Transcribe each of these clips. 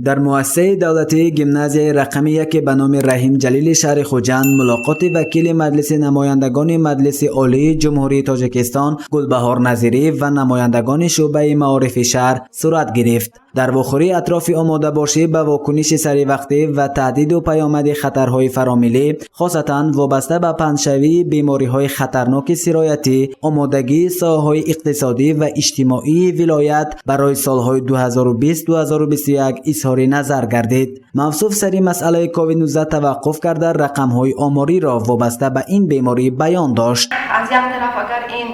در مؤسسه دولتی گیمنازیای رقمی 1 به نام رحیم جلیل شهر خوجند ملاقات وکیل مجلس نمایندگان مجلس عالی جمهوری تاجیکستان گلبهار نظیری و نمایندگان شعبه معارف شهر صورت گرفت. در واخوری اطراف آماده باشی به واکنش سری وقتی و تهدید و پیامد خطرهای فراملی خاصتا وابسته به پنشوی بیماری‌های خطرناک سرایتی، آمادگی ساحه‌های اقتصادی و اجتماعی ولایت برای سالهای 2020-2021 اظهار نظر گردید. موصوف سری مسئله کووید 19 توقف کرده رقم‌های آماری را وابسته به این بیماری بیان داشت. از یک طرف اگر این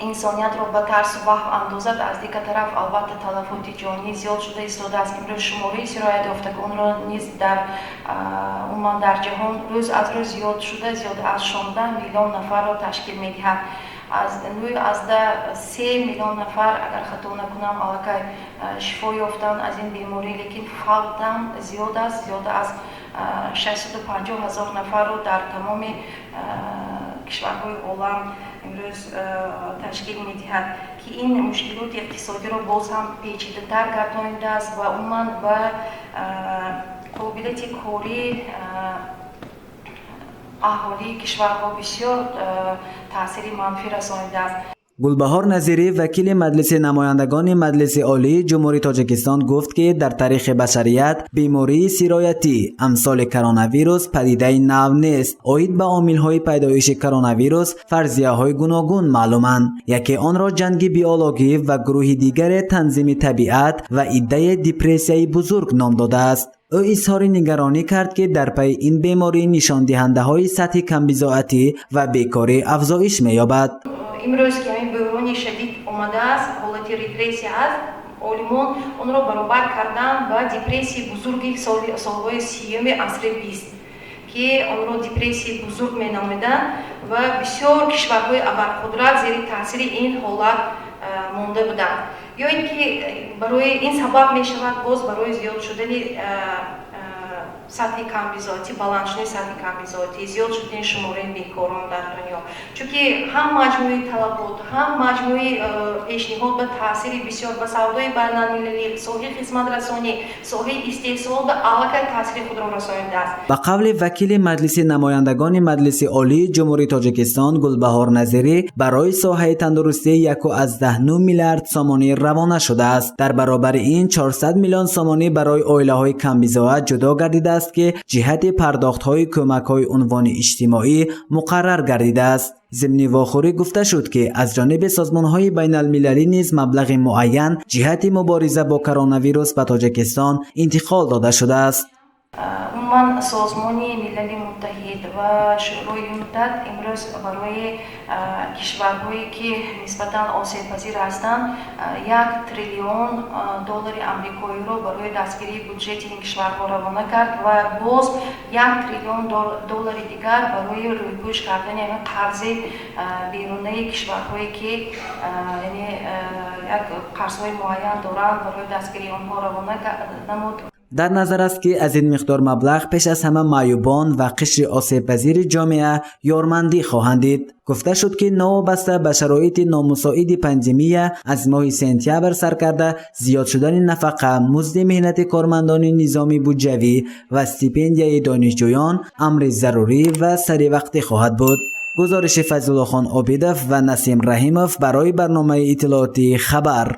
انسانیت را به ترس و وهم اندازد، از دیگر طرف البته تلفات جانی زیاد شده ایستاده است. امروز شماره سرایت یافته که اون را نیز در عموما در جهان روز از روز زیاد شده، زیاد از 16 میلیون نفر را تشکیل می‌دهد. از 3 میلیون نفر اگر خطا نکنم الکی شفا یافتند از این بیماری، لیکن فوت هم زیاد است. زیاد از 650,000 نفر را در تمام کشورهای عالم امروز تشکیل می‌دهد که این مشکلات اقتصادی را باز هم پیچیده‌تر گردانیده است و عموما به قابلیت کاری اهالی کشورها بسیار تاثیر منفی رسانیده است. گلبهار نظیری وکیل مجلس نمایندگان مجلس عالی جمهوری تاجیکستان گفت که در تاریخ بشریت بیماری سرایتی امثال کرونا ویروس پدیده نو نیست. عاید به عامل‌های پیدایش کرونا ویروس فرضیه‌های گوناگون معلومند. یکی آن را جنگ بیولوژی و گروه دیگر تنظیم طبیعت و ایده دپرسیای بزرگ نام داده است. او اظهار نگرانی کرد که در پی این بیماری نشان دهنده های سطح کمبزاعتی و بیکاری افزایش می‌یابد. امروز که این بحران شدید آمده است، حالت ریپرسی است، عالمان اون را برابر کردن با دپرسی بزرگی سالهای 30 عصر 20 که اون را دپرسی بزرگ مینامیدند و بسیار کشورهای ابرقدرت زیر تاثیر این حالت مانده بودند. یا اینکه برای این سبب می شود باز برای زیاد شدن سطح کمبزاعتی، بلند شدن سطح کمبزاعتی، زیاد شدن شماره بیکاران در دنیا. چونکه هم مجموعه طلبات، هم مجموعه پیشنهاد به تاثیر بسیار به سودای بین‌المللی، ساحه خدمت رسانی، ساحه استحصال به علاقه تاثیر خود را رسانیده است. به قول وکیل مجلس نمایندگان مجلس عالی جمهوری تاجیکستان گلبهار نظیری برای ساحه تندرستی 1.9 میلیارد سامانی روانه شده است. در برابر این 400 میلیون سامانی برای عائله‌های کمبزاعت جدا گردیده است که جهت پرداخت‌های کمک‌های عنوان اجتماعی مقرر گردیده است. ضمن واخوری گفته شد که از جانب سازمان‌های بین‌المللی نیز مبلغ معین جهت مبارزه با کرونا ویروس به تاجیکستان انتقال داده شده است. عموما سازمان ملل متحد و شورای متحد امروز برای کشورهایی که نسبتاً آسیب پذیر هستند 1 تریلیون دلار آمریکایی را برای دستگیری بودجه این کشورها روانه کرد و باز 1 تریلیون دلار دیگر برای رویپوش کردن قرض بیرونی کشورهایی که یعنی یک قرض‌های معین دارند برای دستگیری آنها روانه نمود. در نظر است که از این مقدار مبلغ پیش از همه معیوبان و قشر آسیب پذیر جامعه یارمندی خواهند دید. گفته شد که نوابسته به شرایط نامساعد پاندمی از ماه سپتامبر سر کرده زیاد شدن نفقه، مزد مهنت کارمندان نظامی بودجوی و استیپندیای دانشجویان امر ضروری و سری وقتی خواهد بود. گزارش فضل الله خان عابدов و نسیم رحیمov برای برنامه اطلاعاتی خبر.